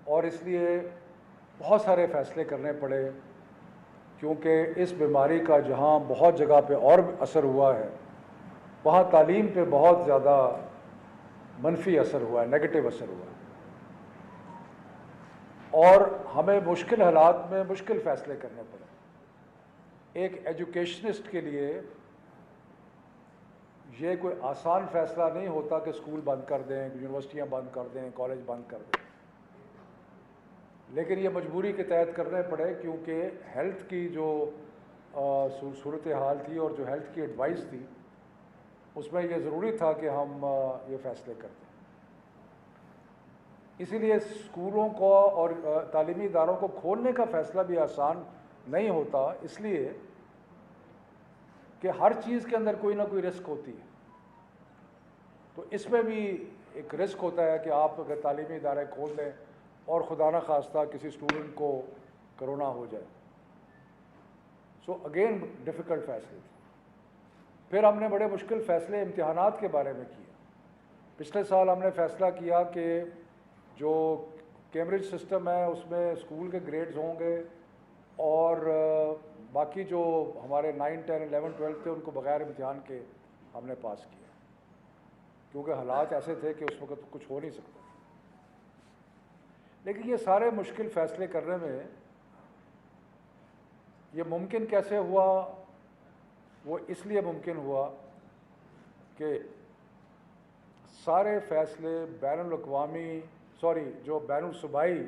اور اس لیے بہت سارے فیصلے کرنے پڑے، کیونکہ اس بیماری کا جہاں بہت جگہ پہ اور اثر ہوا ہے، وہاں تعلیم پہ بہت زیادہ منفی اثر ہوا ہے، نیگیٹو اثر ہوا ہے، اور ہمیں مشکل حالات میں مشکل فیصلے کرنے پڑے۔ ایک ایجوکیشنسٹ کے لیے یہ کوئی آسان فیصلہ نہیں ہوتا کہ اسکول بند کر دیں، یونیورسٹیاں بند کر دیں، کالج بند کر دیں، لیکن یہ مجبوری کے تحت کرنے پڑے، کیونکہ ہیلتھ کی جو صورتحال تھی اور جو ہیلتھ کی ایڈوائس تھی، اس میں یہ ضروری تھا کہ ہم یہ فیصلے کرتے ہیں۔ اسی لیے اسکولوں کو اور تعلیمی اداروں کو کھولنے کا فیصلہ بھی آسان نہیں ہوتا، اس لیے کہ ہر چیز کے اندر کوئی نہ کوئی رسک ہوتی ہے۔ تو اس میں بھی ایک رسک ہوتا ہے کہ آپ اگر تعلیمی ادارے کھول دیں اور خدا نہ خواستہ کسی اسٹوڈنٹ کو کرونا ہو جائے، سو اگین ڈیفیکلٹ فیصلے تھے۔ پھر ہم نے بڑے مشکل فیصلے امتحانات کے بارے میں کیے۔ پچھلے سال ہم نے فیصلہ کیا کہ جو کیمبرج سسٹم ہے اس میں اسکول کے گریڈز ہوں گے، اور باقی جو ہمارے 9, 10, 11, 12 تھے ان کو بغیر امتحان کے ہم نے پاس کیا، کیونکہ حالات ایسے تھے کہ اس وقت کچھ ہو نہیں سکتا۔ لیکن یہ سارے مشکل فیصلے کرنے میں یہ ممکن کیسے ہوا؟ وہ اس لیے ممکن ہوا کہ سارے فیصلے جو بین الصوبائی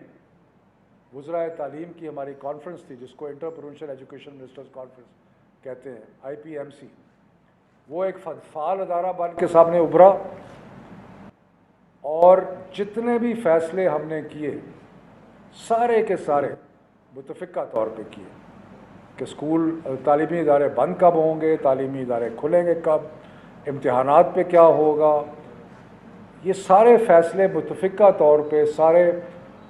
وزرائے تعلیم کی ہماری کانفرنس تھی، جس کو inter provincial education ministers conference کہتے ہیں، IPMC، وہ ایک فعال ادارہ بن کے سامنے ابھرا، اور جتنے بھی فیصلے ہم نے کیے سارے کے سارے متفقہ طور پہ کیے کہ تعلیمی ادارے بند کب ہوں گے، تعلیمی ادارے کھلیں گے کب، امتحانات پہ کیا ہوگا۔ یہ سارے فیصلے متفقہ طور پہ سارے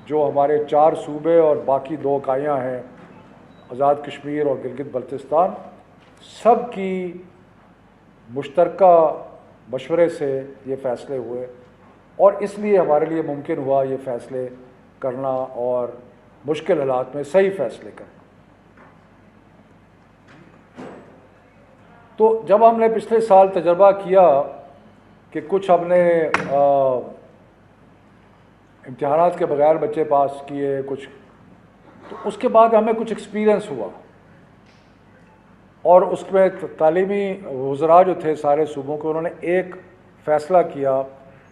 جو ہمارے 4 صوبے اور باقی 2 اکائیاں ہیں، آزاد کشمیر اور گلگت بلتستان، سب کی مشترکہ مشورے سے یہ فیصلے ہوئے، اور اس لیے ہمارے لیے ممکن ہوا یہ فیصلے کرنا اور مشکل حالات میں صحیح فیصلے کرنا۔ تو جب ہم نے پچھلے سال تجربہ کیا کہ کچھ ہم نے امتحانات کے بغیر بچے پاس کیے کچھ، تو اس کے بعد ہمیں کچھ ایکسپیرئنس ہوا، اور اس میں تعلیمی وزراء جو تھے سارے صوبوں کے، انہوں نے ایک فیصلہ کیا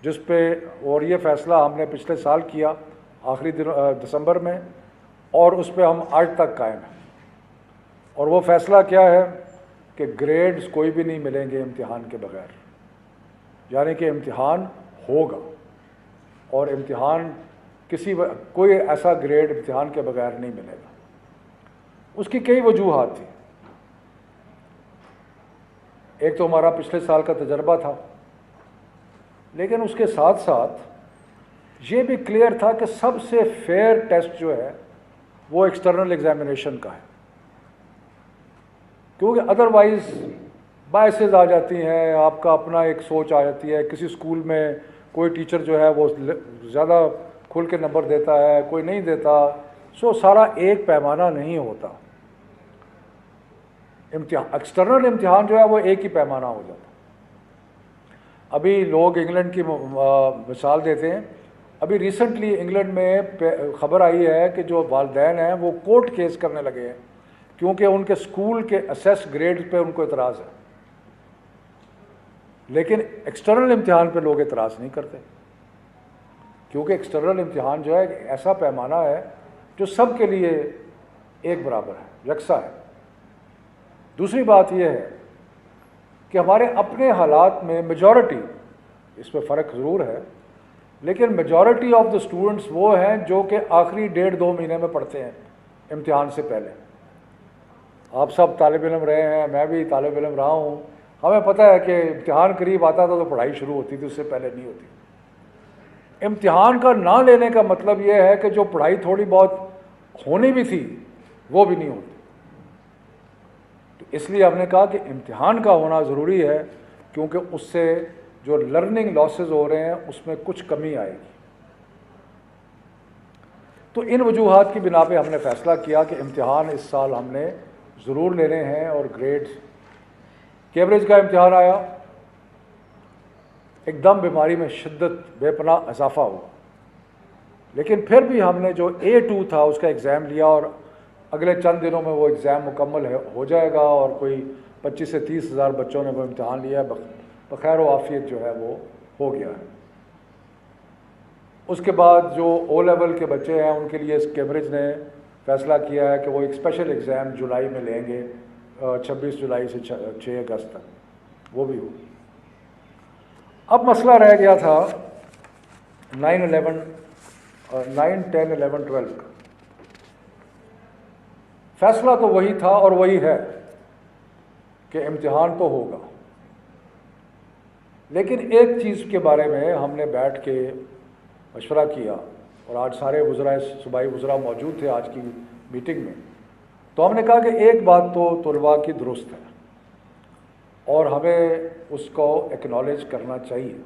جس پہ، اور یہ فیصلہ ہم نے پچھلے سال کیا آخری دسمبر میں، اور اس پہ ہم آج تک قائم ہیں۔ اور وہ فیصلہ کیا ہے کہ گریڈز کوئی بھی نہیں ملیں گے امتحان کے بغیر، یعنی کہ امتحان ہوگا، اور امتحان کوئی ایسا گریڈ امتحان کے بغیر نہیں ملے گا۔ اس کی کئی وجوہات تھیں۔ ایک تو ہمارا پچھلے سال کا تجربہ تھا، لیکن اس کے ساتھ ساتھ یہ بھی کلیئر تھا کہ سب سے فیئر ٹیسٹ جو ہے وہ ایکسٹرنل ایگزامینیشن کا ہے، کیونکہ ادروائز بائسز آ جاتی ہیں، آپ کا اپنا ایک سوچ آ جاتی ہے۔ کسی اسکول میں کوئی ٹیچر جو ہے وہ زیادہ کھل کے نمبر دیتا ہے، کوئی نہیں دیتا، سو سارا ایک پیمانہ نہیں ہوتا۔ ایکسٹرنل امتحان جو ہے وہ ایک ہی پیمانہ ہو جاتا۔ ابھی لوگ انگلینڈ کی مثال دیتے ہیں، ابھی ریسنٹلی انگلینڈ میں خبر آئی ہے کہ جو والدین ہیں وہ کورٹ کیس کرنے لگے ہیں، کیونکہ ان کے اسکول کے اسیس گریڈ پہ ان کو اعتراض ہے، لیکن ایکسٹرنل امتحان پہ لوگ اعتراض نہیں کرتے، کیونکہ ایکسٹرنل امتحان جو ہے ایک ایسا پیمانہ ہے جو سب کے لیے ایک برابر ہے، یکساں ہے۔ دوسری بات یہ ہے کہ ہمارے اپنے حالات میں میجورٹی، اس میں فرق ضرور ہے، لیکن میجورٹی آف دا اسٹوڈنٹس وہ ہیں جو کہ آخری 1.5-2 مہینے میں پڑھتے ہیں امتحان سے پہلے۔ آپ سب طالب علم رہے ہیں، میں بھی طالب علم رہا ہوں، ہمیں پتہ ہے کہ امتحان قریب آتا تھا تو پڑھائی شروع ہوتی تھی، اس سے پہلے نہیں ہوتی۔ امتحان کا نہ لینے کا مطلب یہ ہے کہ جو پڑھائی تھوڑی بہت ہونی بھی تھی وہ بھی نہیں ہوتی۔ تو اس لیے ہم نے کہا کہ امتحان کا ہونا ضروری ہے، کیونکہ اس سے جو لرننگ لاسز ہو رہے ہیں اس میں کچھ کمی آئے گی۔ تو ان وجوہات کی بنا پہ ہم نے فیصلہ کیا کہ امتحان اس سال ہم نے ضرور لینے ہیں، اور گریڈ کیمبرج کا امتحان آیا، ایک دم بیماری میں شدت بے پناہ اضافہ ہوا، لیکن پھر بھی ہم نے جو A2 تھا اس کا ایگزام لیا، اور اگلے چند دنوں میں وہ ایگزام مکمل ہو جائے گا، اور کوئی 25 سے 30 ہزار بچوں نے وہ امتحان لیا، بخیر و عافیت جو ہے وہ ہو گیا ہے۔ اس کے بعد جو او لیول کے بچے ہیں ان کے لیے کیمبرج نے فیصلہ کیا ہے کہ وہ ایک اسپیشل ایگزام جولائی میں لیں گے، 26 جولائی سے 6 اگست تک، وہ بھی ہوگی۔ اب مسئلہ رہ گیا تھا 9، 10، 11، 12 کا۔ فیصلہ تو وہی تھا اور وہی ہے کہ امتحان تو ہوگا، لیکن ایک چیز کے بارے میں ہم نے بیٹھ کے مشورہ کیا، اور آج سارے وزراء، صوبائی وزراء موجود تھے آج کی میٹنگ میں، تو ہم نے کہا کہ ایک بات تو طلباء کی درست ہے اور ہمیں اس کو ایکنالج کرنا چاہیے،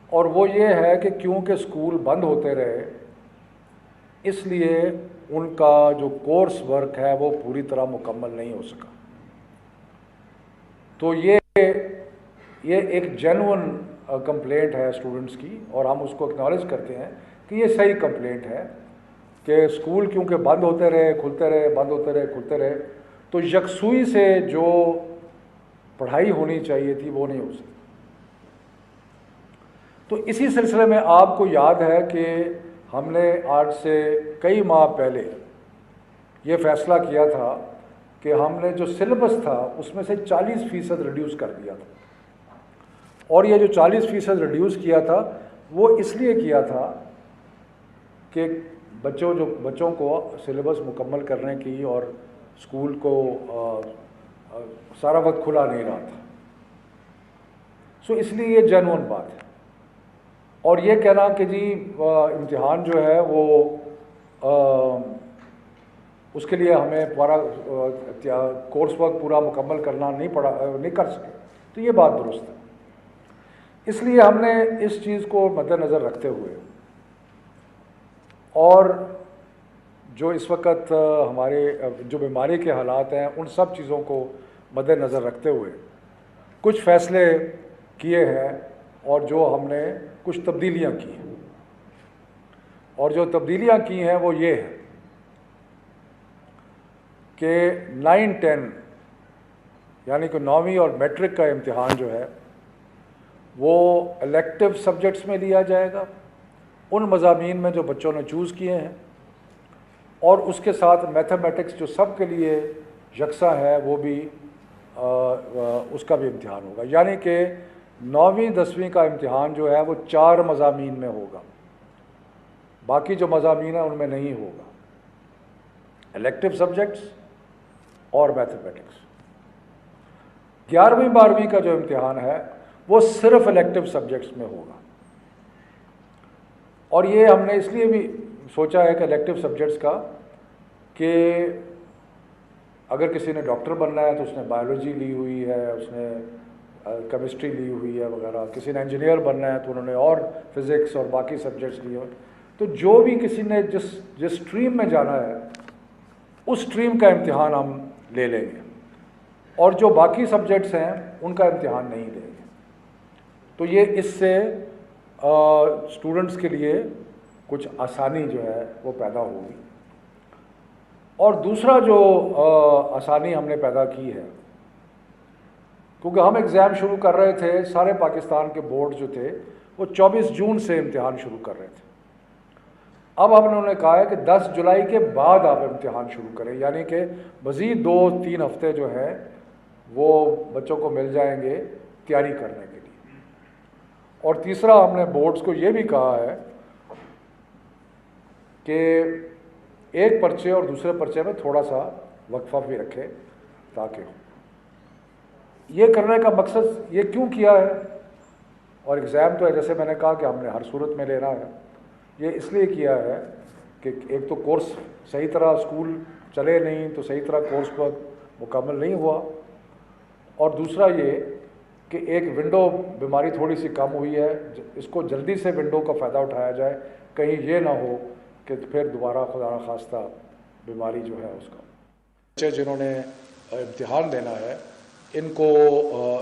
اور وہ یہ ہے کہ کیونکہ اسکول بند ہوتے رہے اس لیے ان کا جو کورس ورک ہے وہ پوری طرح مکمل نہیں ہو سکا۔ تو یہ ایک جینون کمپلینٹ ہے اسٹوڈنٹس کی، اور ہم اس کو اکنالج کرتے ہیں کہ یہ صحیح کمپلینٹ ہے کہ اسکول کیونکہ بند ہوتے رہے، کھلتے رہے، بند ہوتے رہے، کھلتے رہے، تو یکسوئی سے جو پڑھائی ہونی چاہیے تھی وہ نہیں ہو سکی۔ تو اسی سلسلے میں آپ کو یاد ہے کہ ہم نے آج سے کئی ماہ پہلے یہ فیصلہ کیا تھا کہ ہم نے جو سلیبس تھا اس میں سے 40% ریڈیوس کر دیا تھا، اور یہ جو 40% ریڈیوس کیا تھا وہ اس لیے کیا تھا کہ بچوں کو سلیبس مکمل کرنے کی اور اسکول کو سارا وقت کھلا نہیں رہا تھا، سو اس لیے یہ جینون بات ہے۔ اور یہ کہنا کہ جی امتحان جو ہے وہ اس کے لیے ہمیں پورا کورس ورک پورا مکمل کرنا نہیں کر سکے، تو یہ بات درست ہے۔ اس لیے ہم نے اس چیز کو مد نظر رکھتے ہوئے اور جو اس وقت ہمارے جو بیماری کے حالات ہیں ان سب چیزوں کو مد نظر رکھتے ہوئے کچھ فیصلے کیے ہیں، اور جو ہم نے کچھ تبدیلیاں کی ہیں، اور جو تبدیلیاں کی ہیں وہ یہ ہے کہ 9، 10 یعنی کہ 9ویں اور میٹرک کا امتحان جو ہے وہ الیکٹیو سبجیکٹس میں لیا جائے گا، ان مضامین میں جو بچوں نے چوز کیے ہیں، اور اس کے ساتھ میتھمیٹکس جو سب کے لیے یکساں ہے وہ بھی اس کا بھی امتحان ہوگا، یعنی کہ 9ویں 10ویں کا امتحان جو ہے وہ 4 مضامین میں ہوگا، باقی جو مضامین ہیں ان میں نہیں ہوگا، الیکٹیو سبجیکٹس اور میتھمیٹکس۔ 11ویں 12ویں کا جو امتحان ہے وہ صرف الیکٹیو سبجیکٹس میں ہوگا، اور یہ ہم نے اس لیے بھی سوچا ہے کہ الیکٹیو سبجیکٹس کا کہ اگر کسی نے ڈاکٹر بننا ہے تو اس نے بایولوجی لی ہوئی ہے، اس نے کیمسٹری لی ہوئی ہے وغیرہ، کسی نے انجینئر بننا ہے تو انہوں نے اور فزکس اور باقی سبجیکٹس لیے ہوئے، تو جو بھی کسی نے جس اسٹریم میں جانا ہے اس اسٹریم کا امتحان ہم لے لیں گے، اور جو باقی سبجیکٹس ہیں ان کا امتحان نہیں لیں گے۔ تو یہ اس سے اسٹوڈنٹس کے لیے کچھ آسانی جو ہے وہ پیدا ہوگی۔ اور دوسرا جو آسانی ہم نے پیدا کی ہے، کیونکہ ہم ایگزام شروع کر رہے تھے، سارے پاکستان کے بورڈ جو تھے وہ 24 جون سے امتحان شروع کر رہے تھے، اب ہم نے کہا ہے کہ 10 جولائی کے بعد آپ امتحان شروع کریں، یعنی کہ مزید 2-3 ہفتے جو ہیں وہ بچوں کو مل جائیں گے تیاری کرنے کے لیے۔ اور تیسرا ہم نے بورڈز کو یہ بھی کہا ہے کہ ایک پرچے اور دوسرے پرچے میں تھوڑا سا وقفہ بھی رکھے تاکہ ہو۔ یہ کرنے کا مقصد یہ کیوں کیا ہے، اور ایگزام تو جیسے میں نے کہا کہ ہم نے ہر صورت میں لینا ہے، یہ اس لیے کیا ہے کہ ایک تو کورس صحیح طرح اسکول چلے نہیں تو صحیح طرح کورس پر مکمل نہیں ہوا، اور دوسرا یہ کہ ایک ونڈو بیماری تھوڑی سی کم ہوئی ہے، اس کو جلدی سے ونڈو کا فائدہ اٹھایا جائے، کہیں یہ نہ ہو کہ پھر دوبارہ خدا نخواستہ بیماری جو ہے اس کا بچے جنہوں نے امتحان دینا ہے ان کو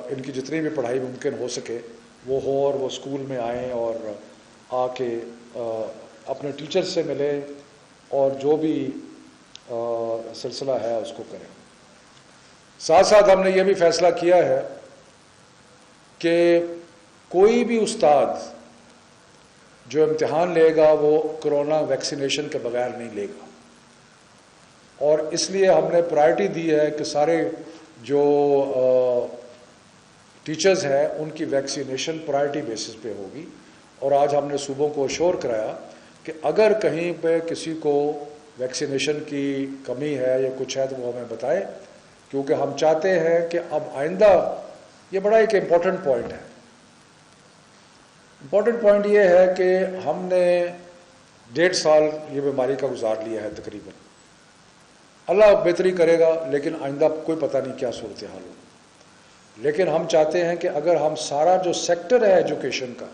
ان کی جتنی بھی پڑھائی ممکن ہو سکے وہ ہو اور وہ اسکول میں آئیں اور آ کے اپنے ٹیچر سے ملیں اور جو بھی سلسلہ ہے اس کو کریں. ساتھ ساتھ ہم نے یہ بھی فیصلہ کیا ہے کہ کوئی بھی استاد جو امتحان لے گا وہ کرونا ویکسینیشن کے بغیر نہیں لے گا، اور اس لیے ہم نے پرائرٹی دی ہے کہ سارے جو ٹیچرز ہیں ان کی ویکسینیشن پرائرٹی بیسس پہ ہوگی. اور آج ہم نے صوبوں کو اشور کرایا کہ اگر کہیں پہ کسی کو ویکسینیشن کی کمی ہے یا کچھ ہے تو وہ ہمیں بتائے، کیونکہ ہم چاہتے ہیں کہ اب آئندہ یہ بڑا ایک امپورٹنٹ پوائنٹ ہے. امپورٹنٹ پوائنٹ یہ ہے کہ ہم نے 1.5 سال یہ بیماری کا گزار لیا ہے تقریباً. اللہ بہتری کرے گا لیکن آئندہ کوئی پتہ نہیں کیا صورتحال ہو. لیکن ہم چاہتے ہیں کہ اگر ہم سارا جو سیکٹر ہے ایجوکیشن کا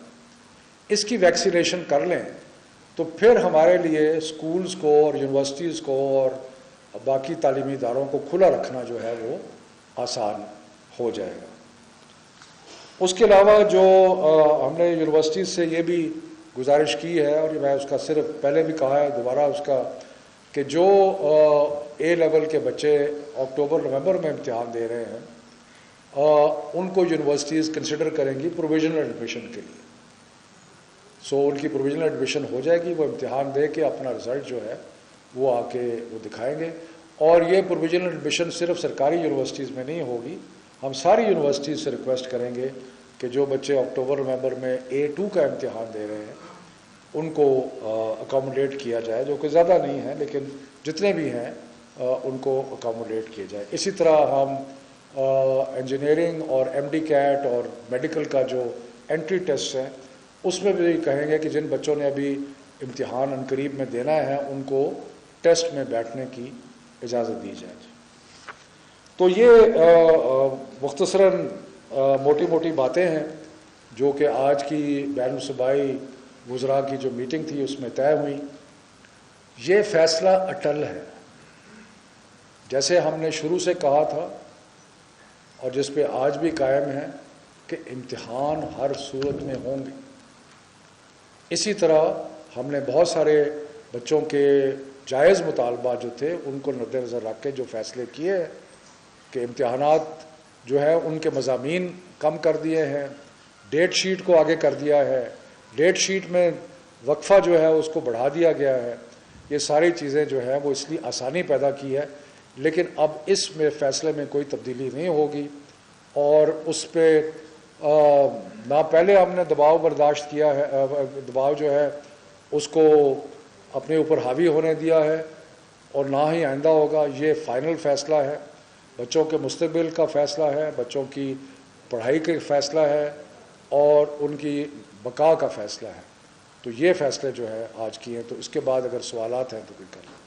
اس کی ویکسینیشن کر لیں تو پھر ہمارے لیے اسکولز کو اور یونیورسٹیز کو اور باقی تعلیمی اداروں کو کھلا رکھنا جو ہے وہ آسان ہو جائے گا. اس کے علاوہ جو ہم نے یونیورسٹیز سے یہ بھی گزارش کی ہے، اور میں اس کا صرف پہلے بھی کہا ہے دوبارہ اس کا، کہ جو اے لیول کے بچے اکتوبر نومبر میں امتحان دے رہے ہیں ان کو یونیورسٹیز کنسیڈر کریں گی پروویژنل ایڈمیشن کے لیے. ان کی پروویژنل ایڈمیشن ہو جائے گی، وہ امتحان دے کے اپنا رزلٹ جو ہے وہ آ کے وہ دکھائیں گے. اور یہ پروویژنل ایڈمیشن صرف سرکاری یونیورسٹیز میں نہیں ہوگی، ہم ساری یونیورسٹیز سے ریکویسٹ کریں گے کہ جو بچے اکتوبر نومبر میں A2 کا امتحان دے رہے ہیں ان کو اکاموڈیٹ کیا جائے، جو کہ زیادہ نہیں ہے لیکن جتنے بھی ہیں ان کو اکاموڈیٹ کیا جائے. اسی طرح ہم انجینئرنگ اور MD کیٹ اور میڈیکل کا جو انٹری ٹیسٹ ہے اس میں بھی کہیں گے کہ جن بچوں نے ابھی امتحان عنقریب میں دینا ہے ان کو ٹیسٹ میں بیٹھنے کی اجازت دی جائے. تو یہ مختصراً موٹی موٹی باتیں ہیں جو کہ آج کی بین الصوبائی وزراء کی جو میٹنگ تھی اس میں طے ہوئی. یہ فیصلہ اٹل ہے، جیسے ہم نے شروع سے کہا تھا اور جس پہ آج بھی قائم ہے کہ امتحان ہر صورت میں ہوں گے. اسی طرح ہم نے بہت سارے بچوں کے جائز مطالبات جو تھے ان کو مد نظر رکھ کے جو فیصلے کیے کہ امتحانات جو ہے ان کے مضامین کم کر دیے ہیں، ڈیٹ شیٹ کو آگے کر دیا ہے، ڈیٹ شیٹ میں وقفہ جو ہے اس کو بڑھا دیا گیا ہے. یہ ساری چیزیں جو ہے وہ اس لیے آسانی پیدا کی ہے، لیکن اب اس میں فیصلے میں کوئی تبدیلی نہیں ہوگی. اور اس پہ نہ پہلے ہم نے دباؤ برداشت کیا ہے، دباؤ جو ہے اس کو اپنے اوپر حاوی ہونے دیا ہے، اور نہ ہی آئندہ ہوگا. یہ فائنل فیصلہ ہے، بچوں کے مستقبل کا فیصلہ ہے، بچوں کی پڑھائی کا فیصلہ ہے اور ان کی بقا کا فیصلہ ہے. تو یہ فیصلے جو ہے آج کیے ہیں. تو اس کے بعد اگر سوالات ہیں تو کوئی کر لیں.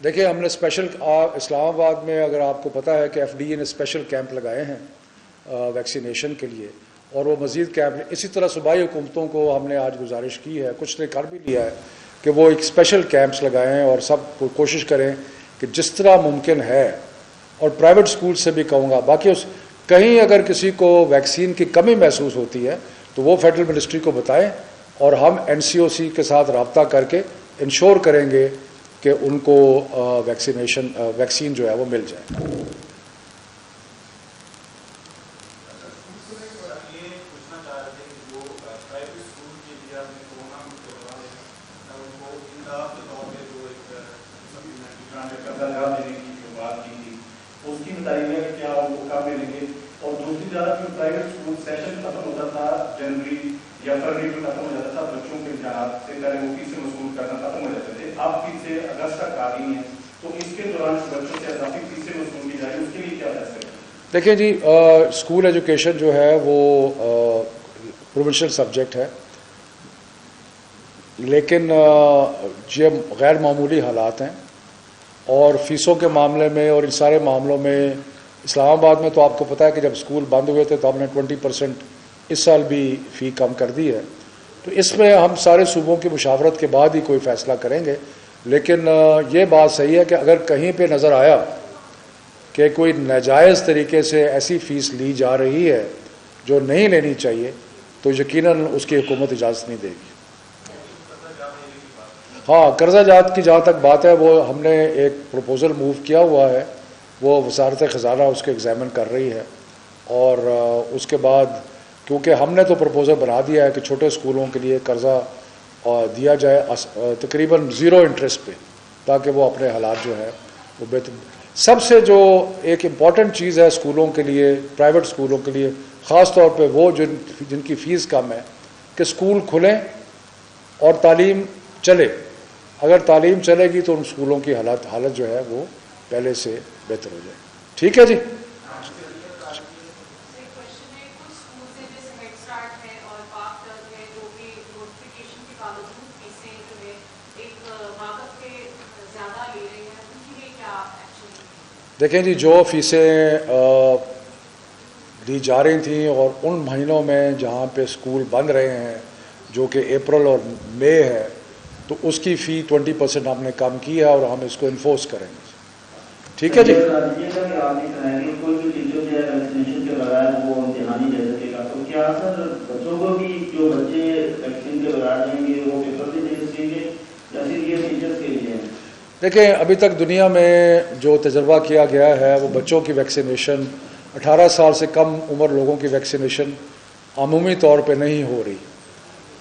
دیکھیں ہم نے اسپیشل اسلام آباد میں اگر آپ کو پتہ ہے کہ FDA نے اسپیشل کیمپ لگائے ہیں ویکسینیشن کے لیے، اور وہ مزید کیمپ اسی طرح صوبائی حکومتوں کو ہم نے آج گزارش کی ہے، کچھ نے کر بھی لیا ہے کہ وہ ایک اسپیشل کیمپس لگائیں اور سب کو کوشش کریں کہ جس طرح ممکن ہے. اور پرائیویٹ اسکول سے بھی کہوں گا، باقی کہیں اگر کسی کو ویکسین کی کمی محسوس ہوتی ہے تو وہ فیڈرل منسٹری کو بتائیں اور ہم NCOC کے ساتھ رابطہ کر کے انشور کریں گے کہ ان کو ویکسین جو ہے وہ مل جائے. اور دوسری طرف جو پرائیویٹ اسکول سیشن ختم ہوتا تھا جنوری یا فروری میں ختم ہو جاتا تھا، بچوں کے امتحانات سے پہلے وہ فیسیں وصول کرنا ختم ہو جاتے تھے. اب فیسیں اگست تک آ رہی ہیں، تو اس کے دوران بچوں سے اضافی فیسیں وصول کی جائیں، اس کے لیے کیا فیصلے؟ دیکھیں جی، اسکول ایجوکیشن جو ہے وہ پروونشل سبجیکٹ ہے، لیکن یہ غیر معمولی حالات ہیں، اور فیسوں کے معاملے میں اور ان سارے معاملوں میں اسلام آباد میں تو آپ کو پتہ ہے کہ جب اسکول بند ہوئے تھے تو ہم نے 20% اس سال بھی فی کم کر دی ہے، تو اس میں ہم سارے صوبوں کی مشاورت کے بعد ہی کوئی فیصلہ کریں گے. لیکن یہ بات صحیح ہے کہ اگر کہیں پہ نظر آیا کہ کوئی ناجائز طریقے سے ایسی فیس لی جا رہی ہے جو نہیں لینی چاہیے تو یقیناً اس کی حکومت اجازت نہیں دے گی. ہاں، قرضہ جات کی جہاں تک بات ہے وہ ہم نے ایک پروپوزل موو کیا ہوا ہے، وہ وزارت خزانہ اس کو ایگزامن کر رہی ہے، اور اس کے بعد کیونکہ ہم نے تو پروپوزل بنا دیا ہے کہ چھوٹے اسکولوں کے لیے قرضہ دیا جائے تقریباً 0 انٹرسٹ پہ، تاکہ وہ اپنے حالات جو ہے وہ بہتر. سب سے جو ایک امپورٹنٹ چیز ہے اسکولوں کے لیے، پرائیویٹ اسکولوں کے لیے خاص طور پہ وہ جن کی فیس کم ہے، کہ اسکول کھلیں اور تعلیم چلے. اگر تعلیم چلے گی تو ان اسکولوں کی حالت جو ہے وہ پہلے سے بہتر ہو جائے. ٹھیک ہے جی. دیکھیں جی، جو فیسیں دی جا رہی تھیں اور ان مہینوں میں جہاں پہ اسکول بند رہے ہیں جو کہ اپریل اور مئی ہے، تو اس کی فی 20% ہم نے کم کی ہے اور ہم اس کو انفورس کریں گے. ٹھیک ہے جی. دیکھیں، ابھی تک دنیا میں جو تجربہ کیا گیا ہے وہ بچوں کی ویکسینیشن 18 سال سے کم عمر لوگوں کی ویکسینیشن عمومی طور پہ نہیں ہو رہی،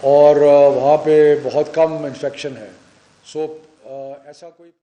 اور وہاں پہ بہت کم انفیکشن ہے. ایسا کوئی